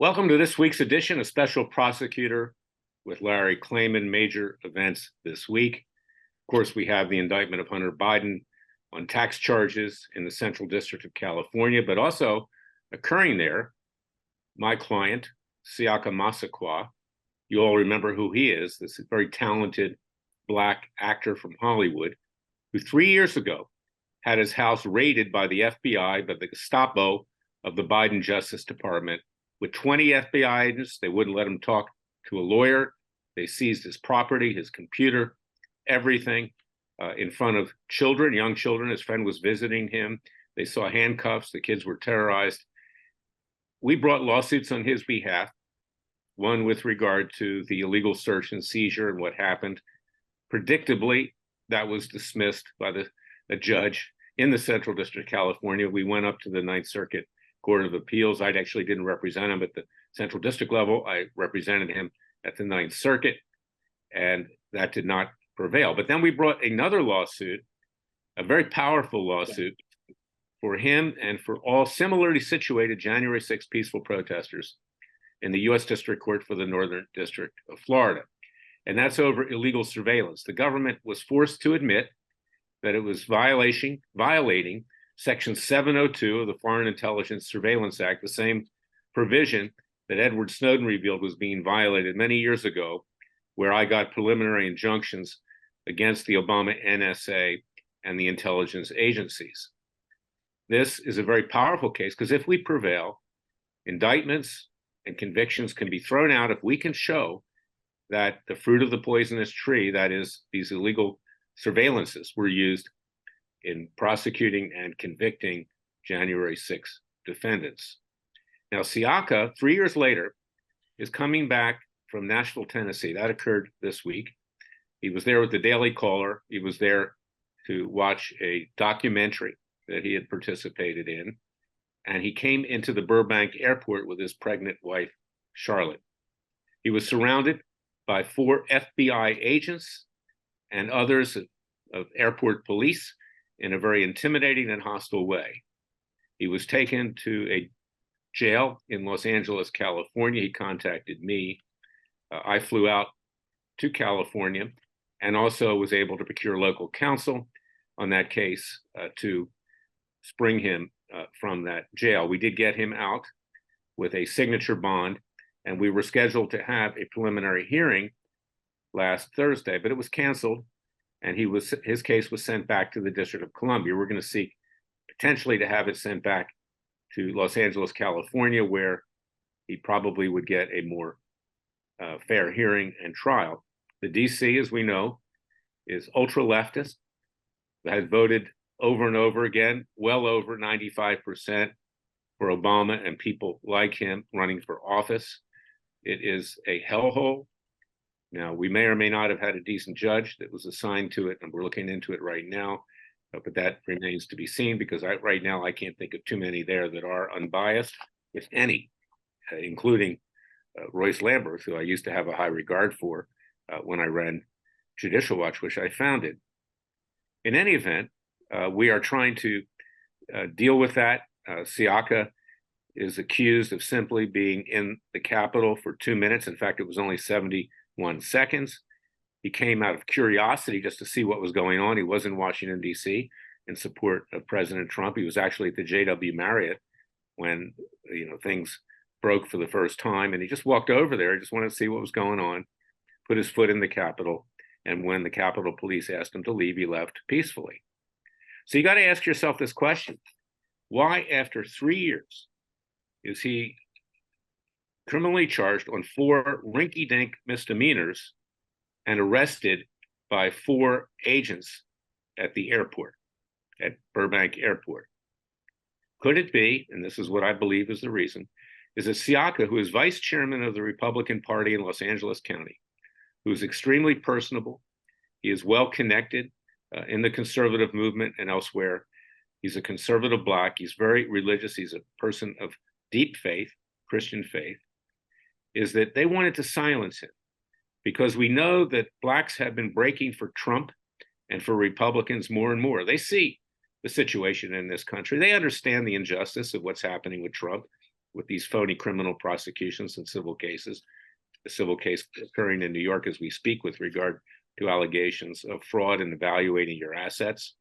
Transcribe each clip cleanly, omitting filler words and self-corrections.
Welcome to this week's edition of Special Prosecutor with Larry Klayman. Major events this week. Of course, we have the indictment of Hunter Biden on tax charges in the Central District of California, but also occurring there, my client, Siaka Massaquoi. You all remember who he is, this very talented Black actor from Hollywood, who 3 years ago had his house raided by the FBI, by the Gestapo of the Biden Justice Department. With 20 FBI agents, they wouldn't let him talk to a lawyer. They seized his property, his computer, everything in front of children, young children. His friend was visiting him. They saw handcuffs. The kids were terrorized. We brought lawsuits on his behalf, one with regard to the illegal search and seizure and what happened. Predictably, that was dismissed by the judge in the Central District of California. We went up to the Ninth Circuit Court of Appeals. I actually didn't represent him at the Central District level. I represented him at the Ninth Circuit, and that did not prevail. But then we brought another lawsuit, a very powerful lawsuit, for him and for all similarly situated January 6th peaceful protesters in the U.S. District Court for the Northern District of Florida. And that's over illegal surveillance. The government was forced to admit that it was violating Section 702 of the Foreign Intelligence Surveillance Act, the same provision that Edward Snowden revealed was being violated many years ago, where I got preliminary injunctions against the Obama NSA and the intelligence agencies. This is a very powerful case because if we prevail, indictments and convictions can be thrown out if we can show that the fruit of the poisonous tree, that is, these illegal surveillances, were used in prosecuting and convicting January 6 defendants. Now, Siaka, 3 years later, is coming back from Nashville, Tennessee. That occurred this week. He was there with the Daily Caller. He was there to watch a documentary that he had participated in. And he came into the Burbank airport with his pregnant wife, Charlotte. He was surrounded by 4 FBI agents and others of airport police in a very intimidating and hostile way. He was taken to a jail in Los Angeles, California. He contacted me. I flew out to California and also was able to procure local counsel on that case to spring him from that jail. We did get him out with a signature bond, and we were scheduled to have a preliminary hearing last Thursday, but it was canceled. And his case was sent back to the District of Columbia. We're going to seek potentially to have it sent back to Los Angeles, California, where he probably would get a more fair hearing and trial. The DC, as we know, is ultra-leftist, has voted over and over again, well over 95% for Obama and people like him running for office. It is a hellhole. Now, we may or may not have had a decent judge that was assigned to it, and we're looking into it right now, but that remains to be seen because right now I can't think of too many there that are unbiased, if any, including Royce Lamberth, who I used to have a high regard for when I ran Judicial Watch, which I founded. In any event, we are trying to deal with that. Siaka is accused of simply being in the Capitol for 2 minutes. In fact, it was only 71 seconds. He came out of curiosity just to see what was going on. He was in Washington, D.C. in support of President Trump. He was actually at the JW Marriott when things broke for the first time, and he just walked over there. He just wanted to see what was going on, put his foot in the Capitol, and when the Capitol Police asked him to leave, he left peacefully. So you got to ask yourself this question. Why, after 3 years, is he criminally charged on 4 rinky-dink misdemeanors and arrested by 4 agents at the airport, at Burbank Airport? Could it be, and this is what I believe is the reason, is that Siaka, who is vice chairman of the Republican Party in Los Angeles County, who is extremely personable, he is well connected in the conservative movement and elsewhere. He's a conservative Black. He's very religious. He's a person of deep faith, Christian faith, is that they wanted to silence him because we know that Blacks have been breaking for Trump and for Republicans more and more. They see the situation in this country. They understand the injustice of what's happening with Trump. with these phony criminal prosecutions and civil cases. The civil case occurring in New York as we speak with regard to allegations of fraud in evaluating your assets.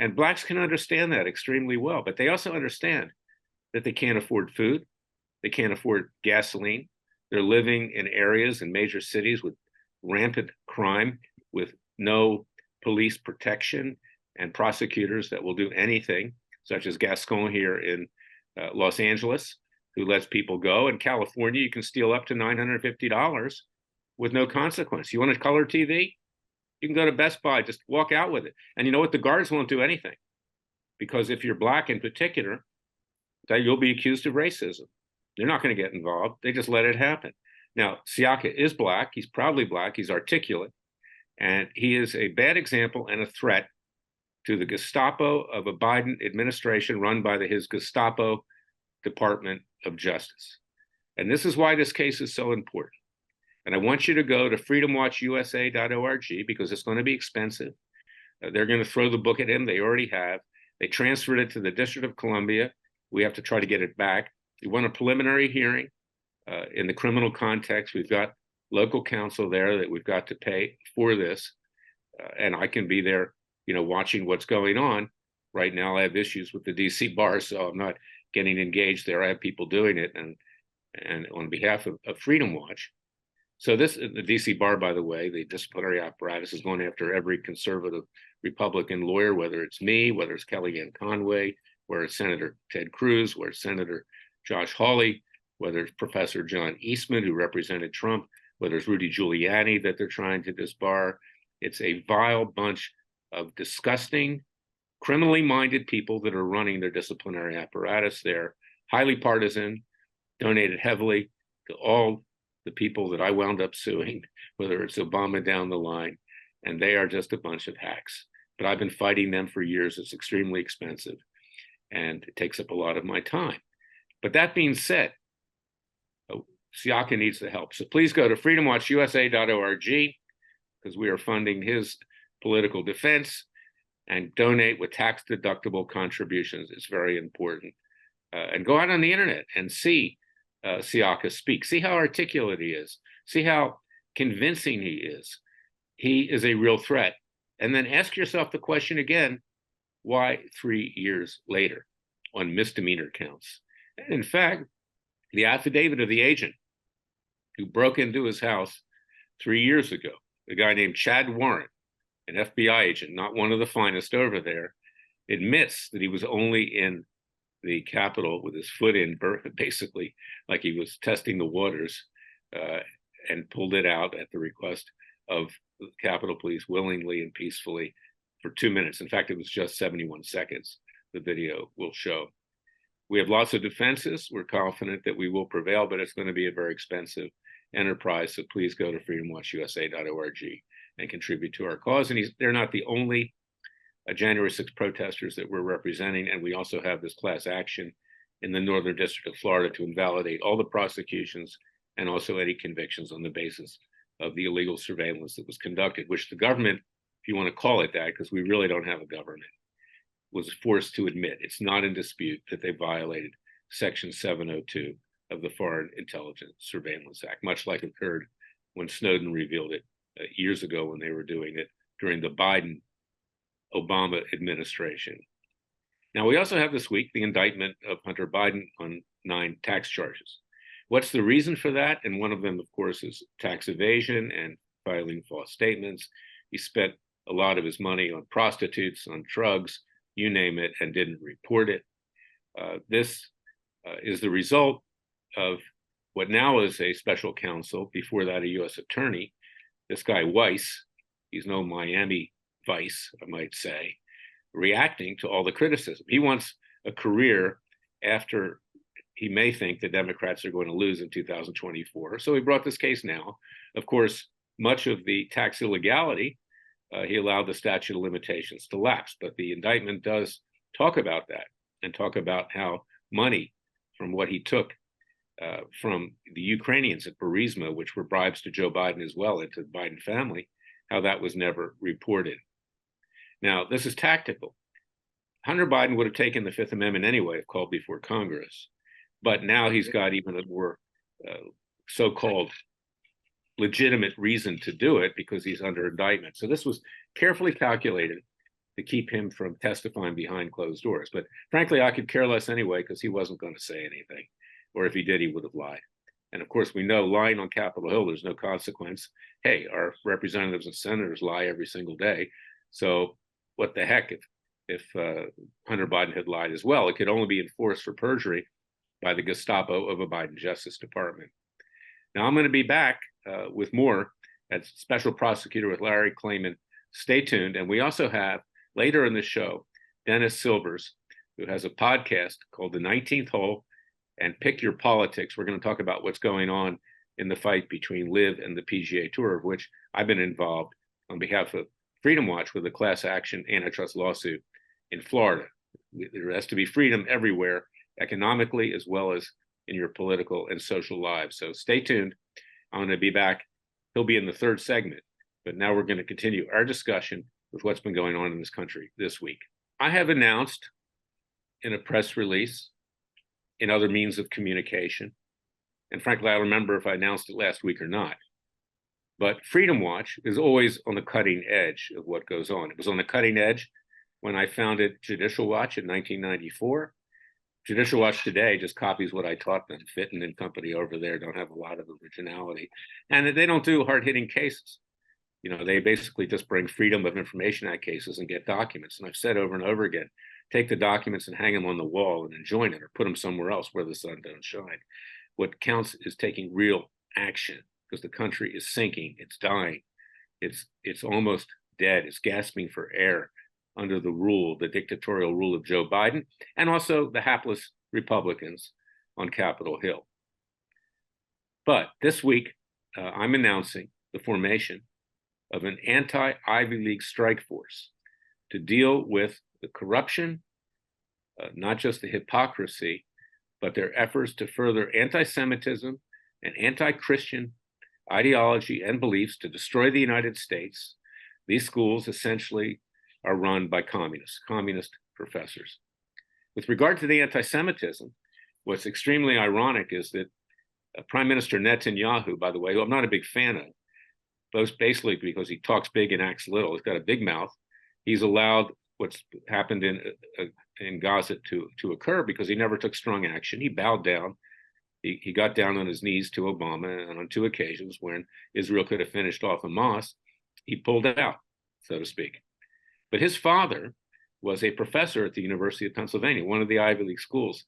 And Blacks can understand that extremely well, but they also understand that they can't afford food, they can't afford gasoline. They're living in areas in major cities with rampant crime, with no police protection and prosecutors that will do anything, such as Gascon here in Los Angeles, who lets people go. In California, you can steal up to $950 with no consequence. You want a color TV? You can go to Best Buy, just walk out with it. And you know what? The guards won't do anything, because if you're Black in particular, that you'll be accused of racism. They're not going to get involved. They just let it happen. Now, Siaka is Black. He's proudly Black. He's articulate. And he is a bad example and a threat to the Gestapo of a Biden administration run by his Gestapo Department of Justice. And this is why this case is so important. And I want you to go to freedomwatchusa.org, because it's going to be expensive. They're going to throw the book at him. They already have. They transferred it to the District of Columbia. We have to try to get it back. We want a preliminary hearing in the criminal context. We've got local counsel there that we've got to pay for this. And I can be there, watching what's going on. Right now, I have issues with the DC bar, so I'm not getting engaged there. I have people doing it, and on behalf of Freedom Watch. So the DC bar, by the way, the disciplinary apparatus is going after every conservative Republican lawyer, whether it's me, whether it's Kellyanne Conway, whether it's Senator Ted Cruz, whether it's Senator Josh Hawley, whether it's Professor John Eastman, who represented Trump, whether it's Rudy Giuliani that they're trying to disbar. It's a vile bunch of disgusting, criminally minded people that are running their disciplinary apparatus. They're highly partisan, donated heavily to all the people that I wound up suing, whether it's Obama down the line, and they are just a bunch of hacks. But I've been fighting them for years. It's extremely expensive, and it takes up a lot of my time. But that being said, Siaka needs the help. So please go to freedomwatchusa.org, because we are funding his political defense, and donate with tax-deductible contributions. It's very important. And go out on the internet and see Siaka speak. See how articulate he is. See how convincing he is. He is a real threat. And then ask yourself the question again, why 3 years later on misdemeanor counts? And in fact, the affidavit of the agent who broke into his house 3 years ago, a guy named Chad Warren, an FBI agent, not one of the finest over there, admits that he was only in the Capitol with his foot in, basically like he was testing the waters, and pulled it out at the request of the Capitol Police willingly and peacefully for 2 minutes. In fact, it was just 71 seconds, the video will show. We have lots of defenses. We're confident that we will prevail, but it's going to be a very expensive enterprise. So please go to freedomwatchusa.org and contribute to our cause. And they're not the only January 6th protesters that we're representing. And we also have this class action in the Northern District of Florida to invalidate all the prosecutions and also any convictions on the basis of the illegal surveillance that was conducted, which the government, if you want to call it that, because we really don't have a government, was forced to admit. It's not in dispute that they violated Section 702 of the Foreign Intelligence Surveillance Act, much like occurred when Snowden revealed it years ago when they were doing it during the Biden-Obama administration. Now, we also have this week the indictment of Hunter Biden on 9 tax charges. What's the reason for that? And one of them, of course, is tax evasion and filing false statements. He spent a lot of his money on prostitutes, on drugs, you name it, and didn't report it. This is the result of what now is a special counsel, before that a U.S. attorney, this guy Weiss, he's no Miami Vice, I might say, reacting to all the criticism. He wants a career after he may think the Democrats are going to lose in 2024. So he brought this case now. Of course, much of the tax illegality, he allowed the statute of limitations to lapse. But the indictment does talk about that and talk about how money from what he took from the Ukrainians at Burisma, which were bribes to Joe Biden as well, and to the Biden family, how that was never reported. Now, this is tactical. Hunter Biden would have taken the Fifth Amendment anyway if called before Congress. but now he's got even a more so-called legitimate reason to do it because he's under indictment. So this was carefully calculated to keep him from testifying behind closed doors. But frankly, I could care less anyway because he wasn't going to say anything, or if he did, he would have lied. And of course, we know lying on Capitol Hill, there's no consequence. Hey, our representatives and senators lie every single day. So what the heck if Hunter Biden had lied as well? It could only be enforced for perjury by the Gestapo of a Biden Justice Department. Now I'm going to be back with more as special prosecutor with Larry Klayman. Stay tuned. And we also have later in the show, Dennis Silvers, who has a podcast called The 19th Hole and Pick Your Politics. We're going to talk about what's going on in the fight between LIV and the PGA Tour, of which I've been involved on behalf of Freedom Watch with a class action antitrust lawsuit in Florida. There has to be freedom everywhere, economically as well as in your political and social lives. So stay tuned. I'm going to be back. He'll be in the third segment, but now we're going to continue our discussion with what's been going on in this country this week. I have announced in a press release, in other means of communication, and frankly, I don't remember if I announced it last week or not, but Freedom Watch is always on the cutting edge of what goes on. It was on the cutting edge when I founded Judicial Watch in 1994. Judicial Watch today just copies what I taught them. Fitton and company over there don't have a lot of originality, and they don't do hard-hitting cases. You know, they basically just bring Freedom of Information Act cases and get documents. And I've said over and over again, take the documents and hang them on the wall and enjoin it, or put them somewhere else where the sun don't shine. What counts is taking real action, because the country is sinking, it's dying, it's almost dead, it's gasping for air under the dictatorial rule of Joe Biden, and also the hapless Republicans on Capitol Hill. But this week, I'm announcing the formation of an anti-Ivy League strike force to deal with the corruption, not just the hypocrisy, but their efforts to further anti-Semitism and anti-Christian ideology and beliefs to destroy the United States. These schools essentially are run by communist professors. With regard to the anti-Semitism, what's extremely ironic is that Prime Minister Netanyahu, by the way, who I'm not a big fan of, both basically because he talks big and acts little, he's got a big mouth, he's allowed what's happened in Gaza to occur because he never took strong action. He bowed down. He got down on his knees to Obama, and on two occasions when Israel could have finished off Hamas, he pulled out, so to speak. But his father was a professor at the University of Pennsylvania, one of the Ivy League schools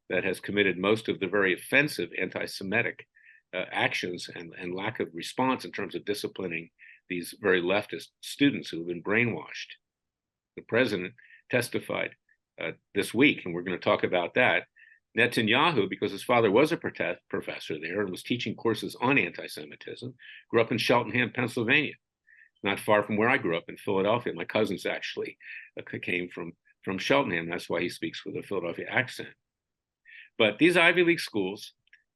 that has committed most of the very offensive anti-Semitic actions and lack of response in terms of disciplining these very leftist students who have been brainwashed. The president testified this week, and we're going to talk about that. Netanyahu, because his father was a professor there and was teaching courses on anti-Semitism, grew up in Cheltenham, Pennsylvania, not far from where I grew up in Philadelphia. My cousins actually came from Cheltenham. That's why he speaks with a Philadelphia accent. But these Ivy League schools,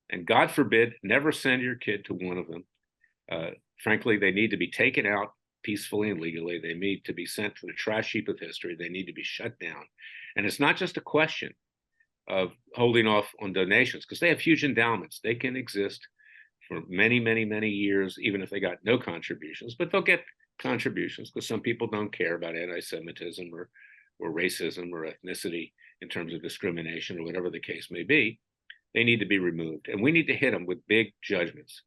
and God forbid, never send your kid to one of them. Frankly, they need to be taken out peacefully and legally. They need to be sent to the trash heap of history. They need to be shut down. And it's not just a question of holding off on donations, because they have huge endowments. They can exist for many, many, many years, even if they got no contributions, but they'll get contributions because some people don't care about anti-Semitism or racism or ethnicity in terms of discrimination or whatever the case may be. They need to be removed. And we need to hit them with big judgments.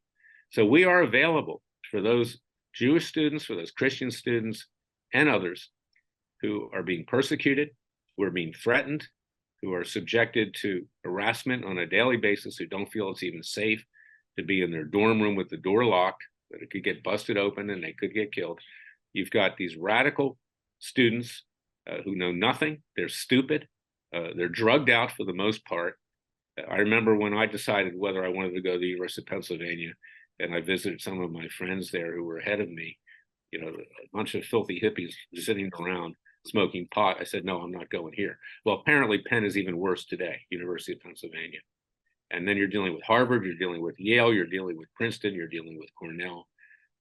So we are available for those Jewish students, for those Christian students, and others who are being persecuted, who are being threatened, who are subjected to harassment on a daily basis, who don't feel it's even safe to be in their dorm room with the door locked, that it could get busted open and they could get killed. You've got these radical students who know nothing. They're stupid. They're drugged out for the most part. I remember when I decided whether I wanted to go to the University of Pennsylvania, and I visited some of my friends there who were ahead of me, you know, a bunch of filthy hippies sitting around smoking pot. I said, no, I'm not going here. Well, apparently Penn is even worse today, University of Pennsylvania. And then you're dealing with Harvard, you're dealing with Yale, you're dealing with Princeton, you're dealing with Cornell,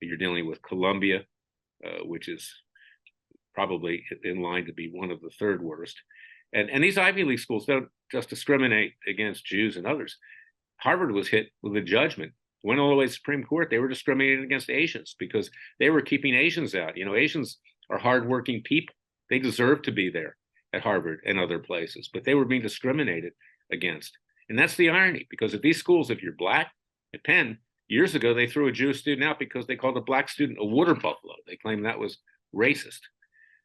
you're dealing with Columbia, which is probably in line to be one of the third worst. And these Ivy League schools don't just discriminate against Jews and others. Harvard was hit with a judgment, went all the way to the Supreme Court. They were discriminating against Asians because they were keeping Asians out. Asians are hardworking people. They deserve to be there at Harvard and other places, but they were being discriminated against. And that's the irony, because at these schools, if you're Black, at Penn, years ago, they threw a Jewish student out because they called a Black student a water buffalo. They claimed that was racist.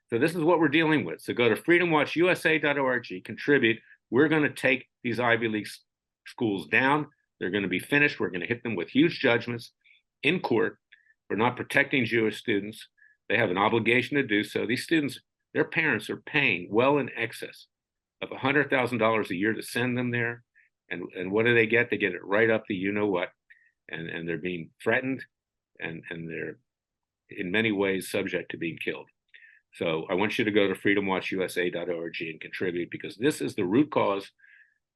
So this is what we're dealing with. So go to freedomwatchusa.org, contribute. We're going to take these Ivy League schools down. They're going to be finished. We're going to hit them with huge judgments in court for not protecting Jewish students. They have an obligation to do so. These students, their parents are paying well in excess of $100,000 a year to send them there. And what do they get? They get it right up to you-know-what. And they're being threatened, and they're in many ways subject to being killed. So I want you to go to freedomwatchusa.org and contribute, because this is the root cause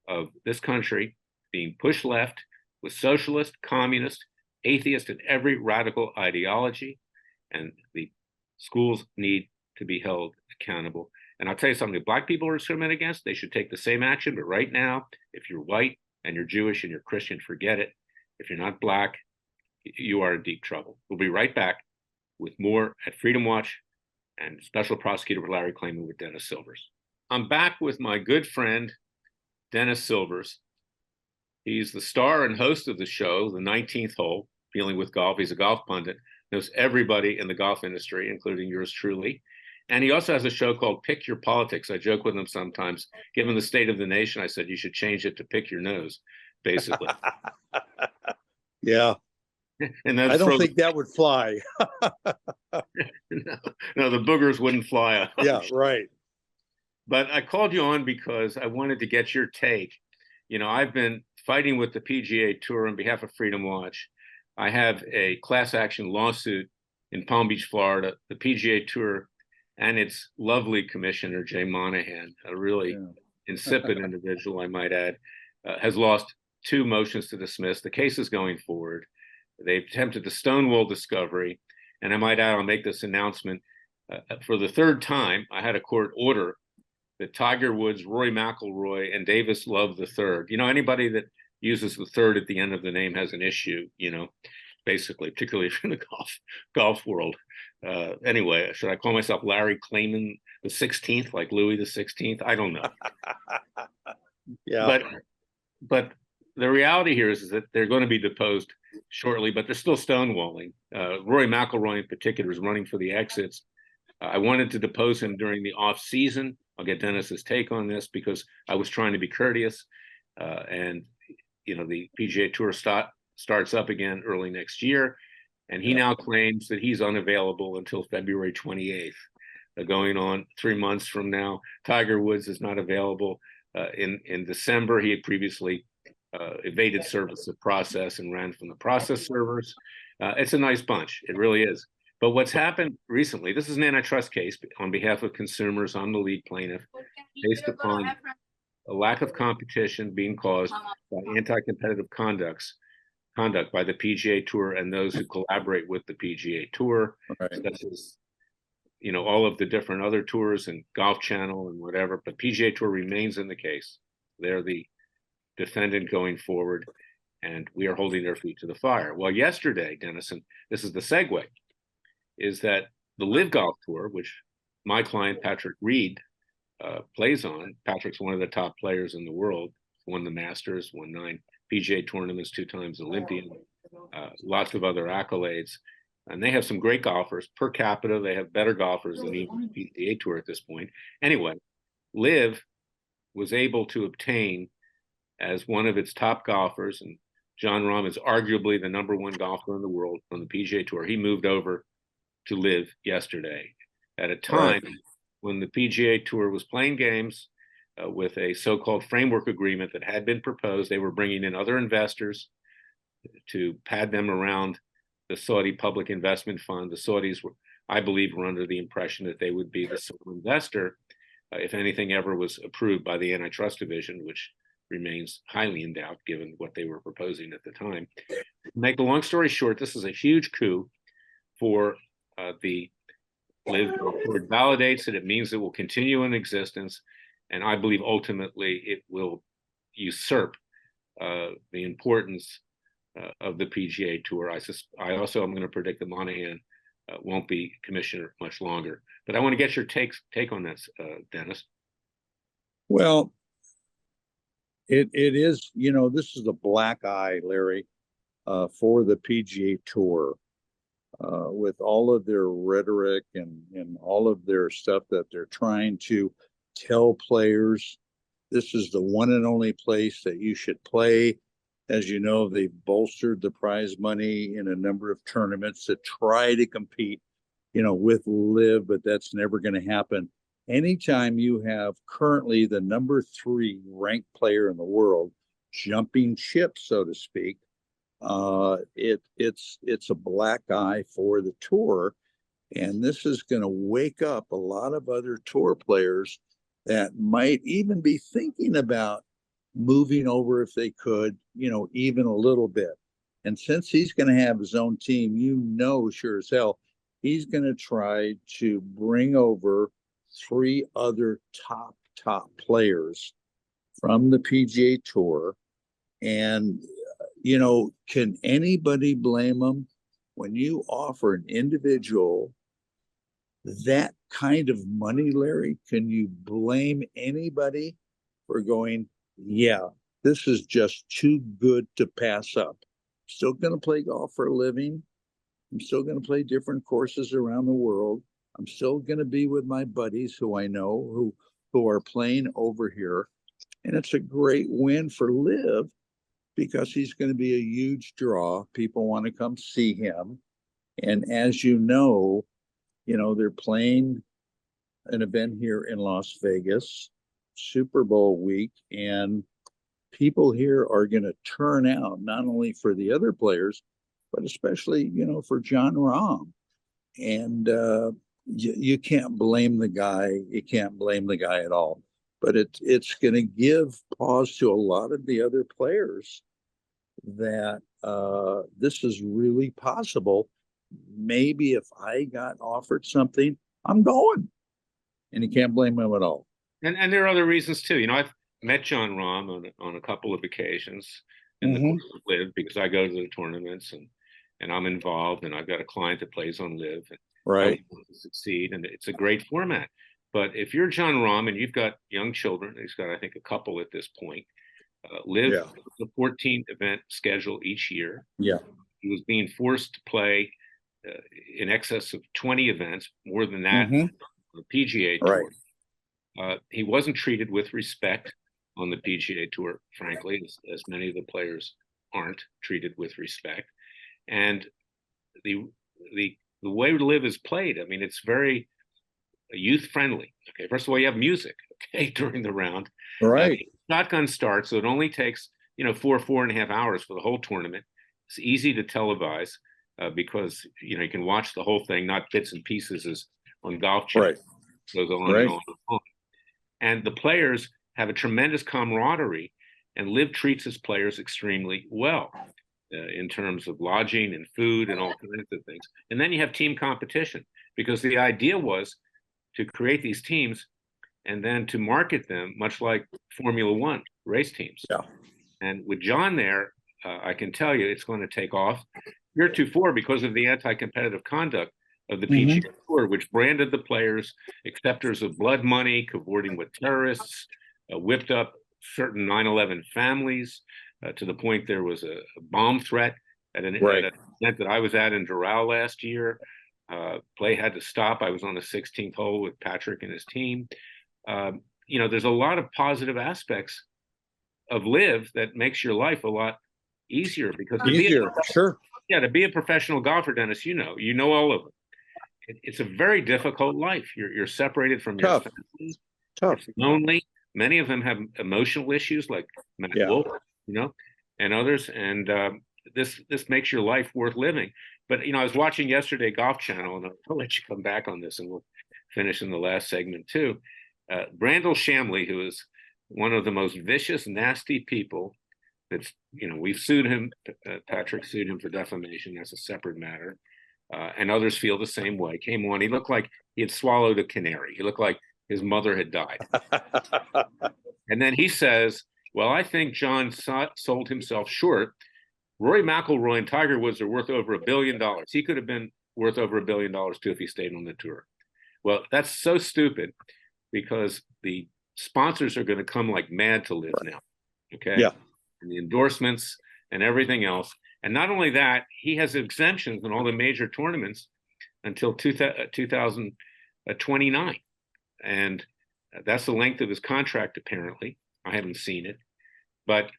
of this country being pushed left with socialist, communist, atheist, and every radical ideology. And the schools need to be held accountable. And I'll tell you something, if Black people are discriminated against, they should take the same action. But right now, if you're white and you're Jewish and you're Christian, forget it. If you're not Black, you are in deep trouble. We'll be right back with more at Freedom Watch and Special Prosecutor Larry Klayman with Dennis Silvers. I'm back with my good friend, Dennis Silvers. He's the star and host of the show, The 19th Hole, Dealing with Golf. He's a golf pundit, knows everybody in the golf industry, including yours truly. And he also has a show called Pick Your Politics. I joke with him sometimes. Given the state of the nation, I said, you should change it to Pick Your Nose, basically. Yeah. And then I don't think that would fly. No, the boogers wouldn't fly. Yeah, right. But I called you on because I wanted to get your take. I've been fighting with the PGA Tour on behalf of Freedom Watch. I have a class action lawsuit in Palm Beach, Florida. The PGA Tour and its lovely commissioner, Jay Monahan, a really insipid individual, I might add, has lost 2 motions to dismiss. The case is going forward. They've attempted to stonewall discovery. And I might add, I'll make this announcement. For the 3rd time, I had a court order that Tiger Woods, Rory McIlroy, and Davis Love III, anybody that uses the third at the end of the name has an issue, basically, particularly if you're in the golf world. Anyway, should I call myself Larry Klayman the 16th, like Louis the 16th? I don't know. Yeah. But the reality here is that they're going to be deposed shortly, but they're still stonewalling. Rory McIlroy in particular is running for the exits. I wanted to depose him during the off season. I'll get Dennis's take on this because I was trying to be courteous. And the PGA Tour starts up again early next year. And he now claims that he's unavailable until February 28th. Going on 3 months from now, Tiger Woods is not available. In December, he had previously evaded service of process and ran from the process servers. It's a nice bunch. It really is. But what's happened recently, this is an antitrust case on behalf of consumers. I'm the lead plaintiff, based upon a lack of competition being caused by anti-competitive conduct by the PGA Tour and those who collaborate with the PGA Tour, such as all of the different other tours and Golf Channel and whatever. But PGA Tour remains in the case. They're the defendant going forward, and we are holding their feet to the fire. Well, yesterday, Dennis, and this is the segue, is that the Live Golf Tour, which my client Patrick Reed plays on. Patrick's one of the top players in the world. Won the Masters, won 9 PGA tournaments, 2 times Olympian, lots of other accolades. And they have some great golfers. Per capita, they have better golfers than even the PGA Tour at this point. Anyway, Live was able to obtain as one of its top golfers, and Jon Rahm is arguably the #1 golfer in the world from the PGA Tour. He moved over to Live yesterday at a time when the PGA Tour was playing games with a so-called framework agreement that had been proposed. They were bringing in other investors to pad them around the Saudi Public Investment Fund. The Saudis were, I believe, were under the impression that they would be the sole investor if anything ever was approved by the Antitrust Division, which remains highly in doubt given what they were proposing at the time. To make a long story short, this is a huge coup for the Live Golf Tour. It validates that it means it will continue in existence. And I believe ultimately it will usurp the importance of the PGA Tour. I also am going to predict that Monahan won't be commissioner much longer. But I want to get your take on that, Dennis. Well, it is, this is a black eye, Larry, for the PGA Tour. With all of their rhetoric and all of their stuff that they're trying to tell players, this is the one and only place that you should play. As you know, they've bolstered the prize money in a number of tournaments to try to compete, with LIV, but that's never going to happen. Anytime you have currently the number 3 ranked player in the world jumping ship, so to speak, it's a black eye for the tour, and this is going to wake up a lot of other tour players that might even be thinking about moving over if they could, even a little bit. And since he's going to have his own team, sure as hell, he's going to try to bring over 3 other top players from the PGA Tour. And can anybody blame them when you offer an individual that kind of money, Larry? Can you blame anybody for going, yeah, this is just too good to pass up? I'm still going to play golf for a living. I'm still going to play different courses around the world. I'm still going to be with my buddies who I know who are playing over here. And it's a great win for LIV, because he's going to be a huge draw. People want to come see him. And as they're playing an event here in Las Vegas, Super Bowl week, and people here are going to turn out not only for the other players, but especially, for Jon Rahm. And you can't blame the guy. You can't blame the guy at all. But it's going to give pause to a lot of the other players that this is really possible. Maybe if I got offered something, I'm going. And you can't blame him at all. And there are other reasons too. I've met Jon Rahm on a couple of occasions in the course of LIV, because I go to the tournaments and I'm involved, and I've got a client that plays on LIV, and right, I want to succeed, and it's a great format. But if you're Jon Rahm and you've got young children, he's got, I think, a couple at this point. LIV the 14th event schedule each year. Yeah, he was being forced to play in excess of 20 events, more than that, on the PGA Tour. Right. He wasn't treated with respect on the PGA Tour, frankly, as many of the players aren't treated with respect. And the way LIV is played, I mean, it's very youth friendly. Okay, first of all, you have music, okay, during the round. Right. Shotgun start, so it only takes 4.5 hours for the whole tournament. It's easy to televise because you can watch the whole thing, not bits and pieces as on Golf Channel. Right. Goes on and on and on. And the players have a tremendous camaraderie, and LIV treats its players extremely well in terms of lodging and food and all kinds of things. And then you have team competition, because the idea was to create these teams and then to market them much like Formula One race teams. Yeah. And with Jon there, I can tell you it's going to take off heretofore because of the anti-competitive conduct of the PGA Tour, which branded the players acceptors of blood money, cavorting with terrorists, whipped up certain 9/11 families to the point there was a bomb threat at an event that I was at in Doral last year. Play had to stop. I was on the 16th hole with Patrick and his team. There's a lot of positive aspects of LIV that makes your life a lot easier, because to be a professional golfer, Dennis, you know all of it. It's a very difficult life. You're separated from your family. It's lonely. Many of them have emotional issues, like Matt Wolf, and others. And this makes your life worth living. But I was watching yesterday Golf Channel, and I'll let you come back on this, and we'll finish in the last segment too. Brandel Shamley, who is one of the most vicious, nasty people. That's we've sued him. Patrick sued him for defamation. That's a separate matter. And others feel the same way. Came on, he looked like he had swallowed a canary. He looked like his mother had died. And then he says, well, I think John sold himself short. Rory McIlroy and Tiger Woods are worth over $1 billion. He could have been worth over $1 billion too if he stayed on the tour. Well, that's so stupid because the sponsors are going to come like mad to live now. Okay. Yeah. And the endorsements and everything else. And not only that, he has exemptions in all the major tournaments until 2029. And that's the length of his contract, apparently. I haven't seen it. But,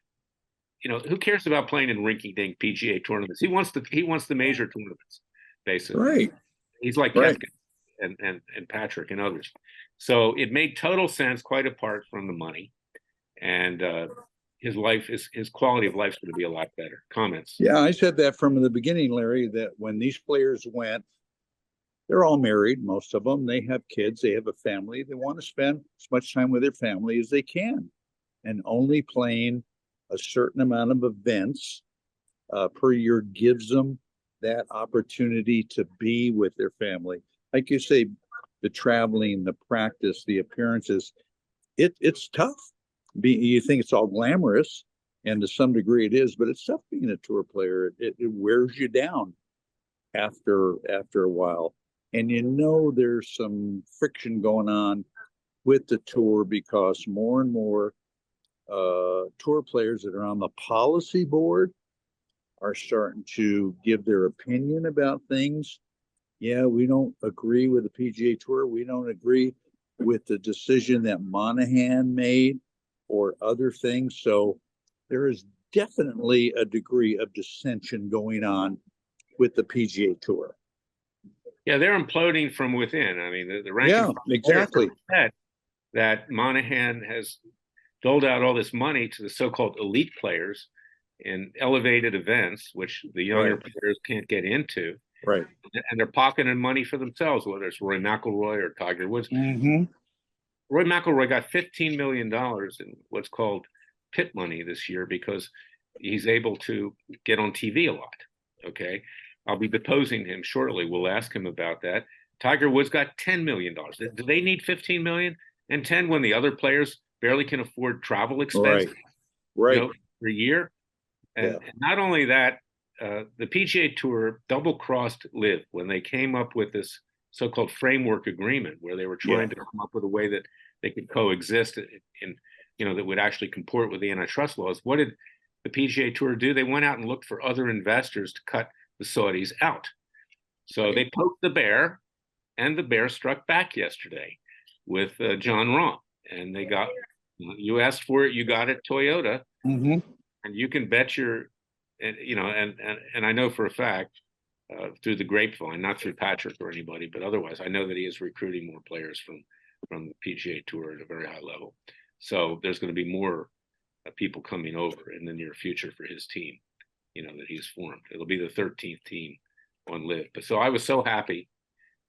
you know, who cares about playing in rinky-dink PGA tournaments? He wants the major tournaments, basically. Right. He's like Right. Kepka and Patrick and others. So it made total sense, quite apart from the money. And his quality of life is going to be a lot better. Comments? Yeah, I said that from the beginning, Larry, that when these players went, they're all married, most of them. They have kids, they have a family. They want to spend as much time with their family as they can. And only playing a certain amount of events per year gives them that opportunity to be with their family. Like you say, the traveling, the practice, the appearances, it's tough. You think it's all glamorous, and to some degree it is, but it's tough being a tour player. It wears you down after a while. And you know there's some friction going on with the tour because more and more tour players that are on the policy board are starting to give their opinion about things. Yeah, we don't agree with the PGA Tour. We don't agree with the decision that Monahan made or other things. So there is definitely a degree of dissension going on with the PGA Tour. Yeah, they're imploding from within. I mean, the ranking. Yeah, exactly. Said that Monahan has doled out all this money to the so-called elite players in elevated events, which the younger players can't get into. Right. And they're pocketing money for themselves, whether it's Rory McIlroy or Tiger Woods. Mm-hmm. Rory McIlroy got $15 million in what's called pit money this year because he's able to get on TV a lot. Okay. I'll be deposing him shortly. We'll ask him about that. Tiger Woods got $10 million. Do they need 15 million and 10 when the other players barely can afford travel expenses per year? And not only that, the PGA Tour double-crossed LIV when they came up with this so-called framework agreement, where they were trying to come up with a way that they could coexist in, that would actually comport with the antitrust laws. What did the PGA Tour do? They went out and looked for other investors to cut the Saudis out. So they poked the bear, and the bear struck back yesterday with John Rahm, and they got. You asked for it, you got it, Toyota, and you can bet and I know for a fact through the grapevine, not through Patrick or anybody, but otherwise, I know that he is recruiting more players from the PGA Tour at a very high level. So there's going to be more people coming over in the near future for his team, that he's formed. It'll be the 13th team on LIV. But so I was so happy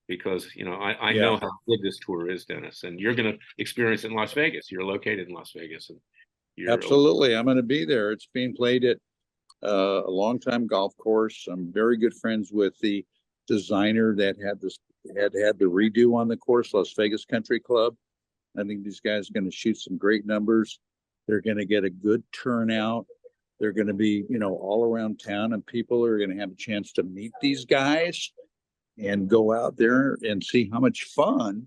because, I know how good this tour is, Dennis, and you're going to experience it in Las Vegas. You're located in Las Vegas. And absolutely. I'm going to be there. It's being played at a longtime golf course. I'm very good friends with the designer that had the redo on the course, Las Vegas Country Club. I think these guys are going to shoot some great numbers. They're going to get a good turnout. They're going to be, all around town, and people are going to have a chance to meet these guys and go out there and see how much fun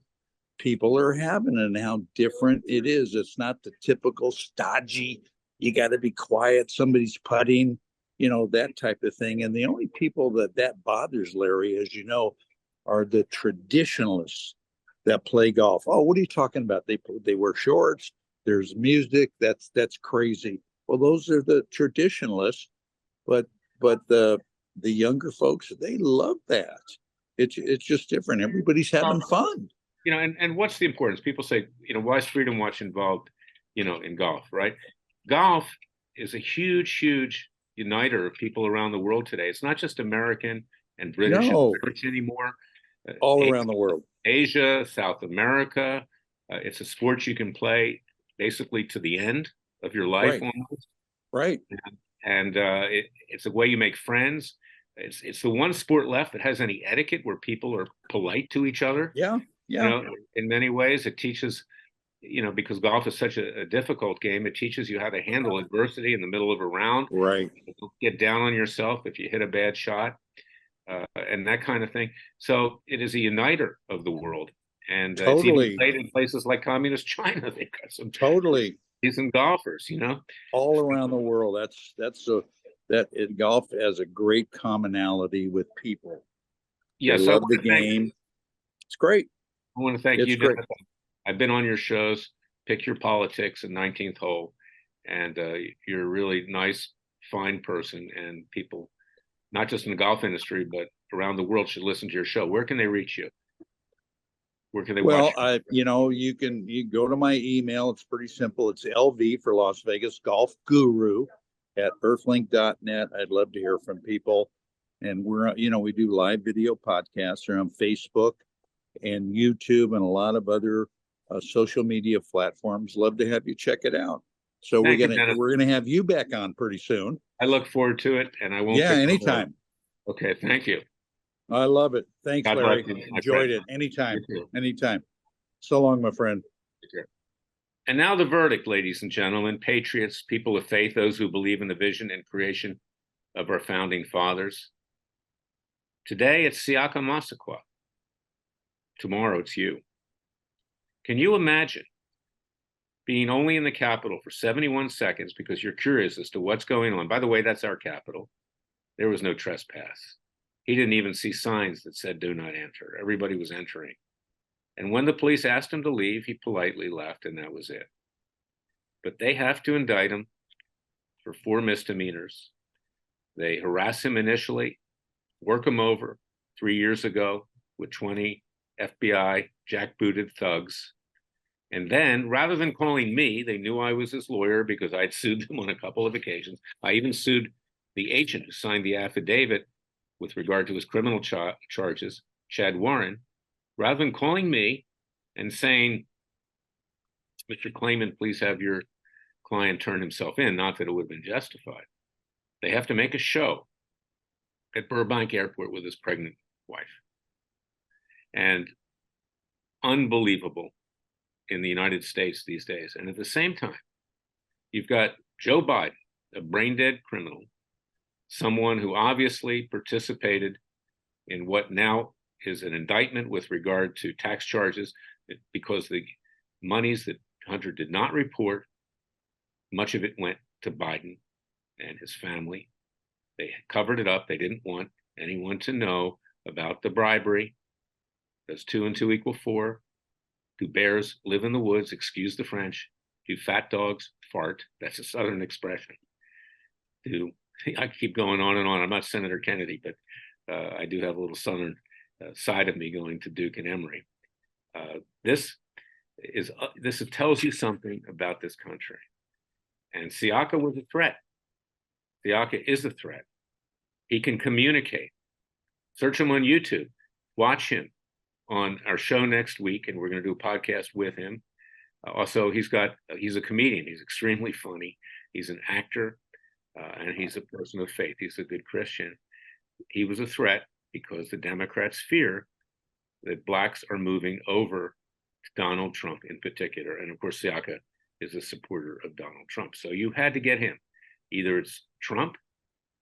people are having and how different it is. It's not the typical stodgy, you got to be quiet, somebody's putting, that type of thing. And the only people that bothers, Larry, as you know, are the traditionalists that play golf. Oh, what are you talking about? They wear shorts. There's music. That's crazy. Well, those are the traditionalists, but the younger folks, they love that. It's just different. Everybody's having fun. And what's the importance? People say, why is Freedom Watch involved, in golf, right? Golf is a huge, huge uniter of people around the world today. It's not just American and British anymore. All around the world. Asia, South America. It's a sport you can play basically to the end of your life almost. Right. And it's a way you make friends. It's the one sport left that has any etiquette where people are polite to each other. Yeah. Yeah. in many ways, it teaches, because golf is such a difficult game, it teaches you how to handle adversity in the middle of a round, Right. get down on yourself if you hit a bad shot, and that kind of thing. So it is a uniter of the world. And it's even Totally. played in places like communist China. They've got some Totally. decent golfers, All around the world. Golf has a great commonality with people. They Yes, love the game. It's great. I want to thank It's you, great. Jonathan. I've been on your shows, Pick Your Politics and 19th Hole, and you're a really nice, fine person, and people, not just in the golf industry, but around the world should listen to your show. Where can they reach you? Where can they watch Well, you go to my email. It's pretty simple. It's LV for Las Vegas Golf Guru at earthlink.net. I'd love to hear from people. And we do live video podcasts. We're on Facebook and YouTube and a lot of other social media platforms. Love to have you check it out. So Thank you, Dennis. we're gonna have you back on pretty soon. I look forward to it, and I won't. Yeah, anytime. Okay, thank you. I love it. Thanks, God Larry. bless you, Enjoyed friend. it. Anytime. You too. Anytime. So long, my friend. Take care. And now the verdict, ladies and gentlemen, patriots, people of faith, those who believe in the vision and creation of our founding fathers. Today it's Siaka Massaquoi. Tomorrow it's you. Can you imagine being only in the Capitol for 71 seconds because you're curious as to what's going on? By the way, that's our Capitol. There was no trespass. He didn't even see signs that said do not enter. Everybody was entering. And when the police asked him to leave, he politely left, and that was it. But they have to indict him for 4 misdemeanors. They harass him initially, work him over 3 years ago with 20 FBI jackbooted thugs. And then, rather than calling me, they knew I was his lawyer because I'd sued them on a couple of occasions. I even sued the agent who signed the affidavit with regard to his criminal charges, Chad Warren. Rather than calling me and saying, Mr. Klayman, please have your client turn himself in, not that it would have been justified. They have to make a show at Burbank Airport with his pregnant wife. And unbelievable in the United States these days. And at the same time, you've got Joe Biden, a brain-dead criminal, someone who obviously participated in what now is an indictment with regard to tax charges because the monies that Hunter did not report, much of it went to Biden and his family. They covered it up. They didn't want anyone to know about the bribery. Does 2 and 2 equal 4? Do bears live in the woods? Excuse the French. Do fat dogs fart? That's a Southern expression. I keep going on and on. I'm not Senator Kennedy, but I do have a little Southern side of me going to Duke and Emory. This tells you something about this country. And Siaka was a threat. Siaka is a threat. He can communicate. Search him on YouTube. Watch him on our show next week, and we're going to do a podcast with him. Also, he's a comedian. He's extremely funny. He's an actor, and he's a person of faith. He's a good Christian. He was a threat because the Democrats fear that blacks are moving over to Donald Trump in particular. And of course, Siaka is a supporter of Donald Trump. So you had to get him. Either it's Trump,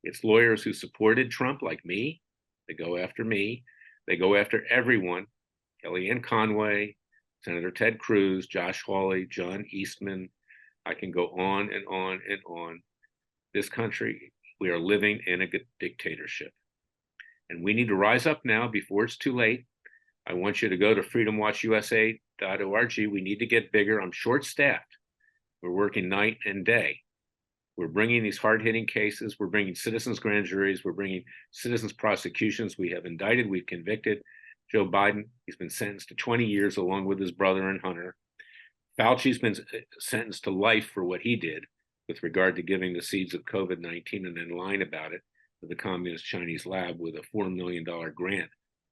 it's lawyers who supported Trump like me. They go after me. They go after everyone. Kellyanne Conway, Senator Ted Cruz, Josh Hawley, John Eastman. I can go on and on and on. This country, we are living in a dictatorship. And we need to rise up now before it's too late. I want you to go to freedomwatchusa.org. We need to get bigger. I'm short-staffed. We're working night and day. We're bringing these hard-hitting cases. We're bringing citizens' grand juries. We're bringing citizens' prosecutions. We have indicted. We've convicted Joe Biden. He's been sentenced to 20 years along with his brother and Hunter. Fauci's been sentenced to life for what he did with regard to giving the seeds of COVID-19 and then lying about it to the Communist Chinese lab with a $4 million grant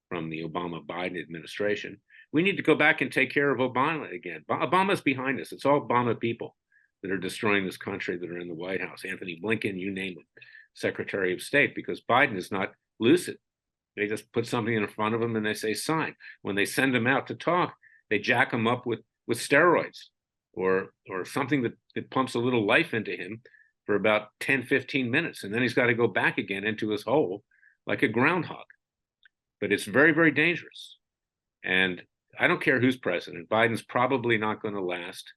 from the Obama-Biden administration. We need to go back and take care of Obama again. Obama's behind us. It's all Obama people that are destroying this country that are in the White House. Anthony Blinken, you name it, Secretary of State, because Biden is not lucid. They just put something in front of them and they say sign. When they send him out to talk, they jack him up with steroids or something that pumps a little life into him for about 10, 15 minutes. And then he's got to go back again into his hole like a groundhog. But it's very, very dangerous. And I don't care who's president. Biden's probably not going to last.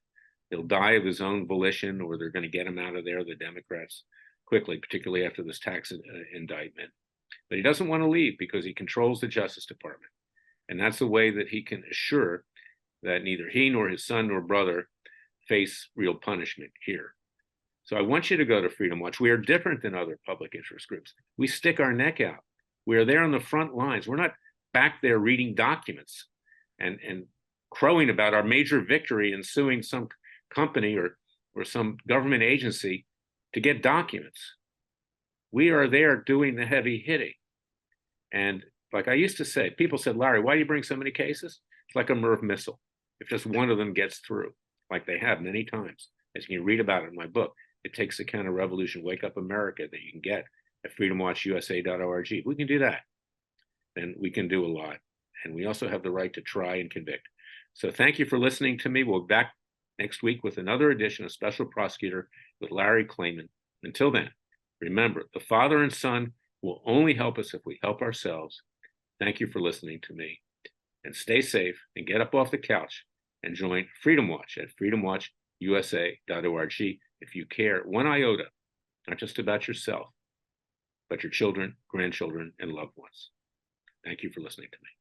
He'll die of his own volition, or they're going to get him out of there, the Democrats, quickly, particularly after this tax indictment. But he doesn't want to leave because he controls the Justice Department. And that's the way that he can assure that neither he nor his son nor brother face real punishment here. So I want you to go to Freedom Watch. We are different than other public interest groups. We stick our neck out. We are there on the front lines. We're not back there reading documents and crowing about our major victory and suing some company or some government agency to get documents. We are there doing the heavy hitting. And like I used to say, people said, Larry, why do you bring so many cases? It's like a MIRV missile. If just one of them gets through, like they have many times, as you can read about it in my book, it takes the kind of revolution, Wake Up America, that you can get at freedomwatchusa.org. If we can do that, then we can do a lot. And we also have the right to try and convict. So thank you for listening to me. We'll be back next week with another edition of Special Prosecutor with Larry Klayman. Until then, remember, the Father and Son will only help us if we help ourselves. Thank you for listening to me. And stay safe and get up off the couch and join Freedom Watch at freedomwatchusa.org if you care one iota, not just about yourself, but your children, grandchildren, and loved ones. Thank you for listening to me.